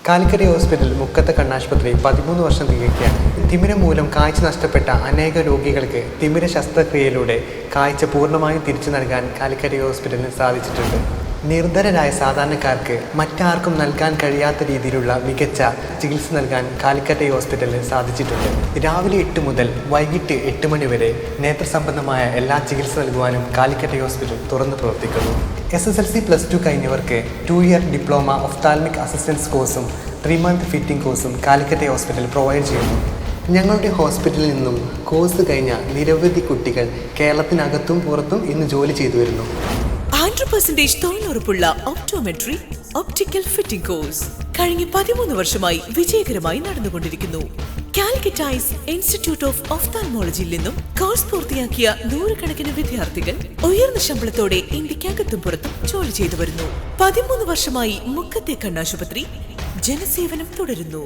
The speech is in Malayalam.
കാലിക്കറ്റ് ഹോസ്പിറ്റൽ മുക്കത്തെ കണ്ണാശുപത്രി 13 വർഷം തികയ്ക്കുകയാണ്. തിമിരം മൂലം കാഴ്ച നഷ്ടപ്പെട്ട അനേക രോഗികൾക്ക് തിമിര ശസ്ത്രക്രിയയിലൂടെ കാഴ്ച പൂർണ്ണമായും തിരിച്ചു നൽകാൻ കാലിക്കറ്റ് ഹോസ്പിറ്റലിന് സാധിച്ചിട്ടുണ്ട്. നിർധനരായ സാധാരണക്കാർക്ക് മറ്റാർക്കും നൽകാൻ കഴിയാത്ത രീതിയിലുള്ള മികച്ച ചികിത്സ നൽകാൻ കാലിക്കറ്റ് ഹോസ്പിറ്റലിന് സാധിച്ചിട്ടുണ്ട്. രാവിലെ 8 മുതൽ വൈകിട്ട് 8 മണി വരെ നേത്രസംബന്ധമായ എല്ലാ ചികിത്സ നൽകുവാനും കാലിക്കറ്റ് ഹോസ്പിറ്റൽ തുറന്നു പ്രവർത്തിക്കുന്നു. SSLC+2 കഴിഞ്ഞവർക്ക് 2 year diploma ophthalmic assistance കോഴ്സും 3 മന്ത് ഫിറ്റിംഗ് കോഴ്സും കാലിക്കറ്റ് ഹോസ്പിറ്റൽ പ്രൊവൈഡ് ചെയ്യുന്നു. ഞങ്ങളുടെ ഹോസ്പിറ്റലിൽ നിന്നും കോഴ്സ് കഴിഞ്ഞ നിരവധി കുട്ടികൾ കേരളത്തിനകത്തും പുറത്തും ഇന്ന് ജോലി ചെയ്തു വരുന്നു. 100% തൊഴിലുറപ്പുള്ള ഒപ്റ്റോമെട്രി ഒപ്റ്റിക്കൽ ഫിറ്റിംഗ് കോഴ്സ് കഴിഞ്ഞ 13 വർഷമായി വിജയകരമായി നടന്നുകൊണ്ടിരിക്കുന്നു. കാലിക്കറ്റ് ഐസ് ഇൻസ്റ്റിറ്റ്യൂട്ട് ഓഫ് ഒഫ്താൽമോളജിയിൽ നിന്നും കോഴ്സ് പൂർത്തിയാക്കിയ 100 കണക്കിന് വിദ്യാർത്ഥികൾ ഉയർന്ന ശമ്പളത്തോടെ ഇന്ത്യക്കകത്തും പുറത്തും ജോലി ചെയ്തു വരുന്നു. 13 വർഷമായി മുക്കത്തെ കണ്ണാശുപത്രി ജനസേവനം തുടരുന്നു.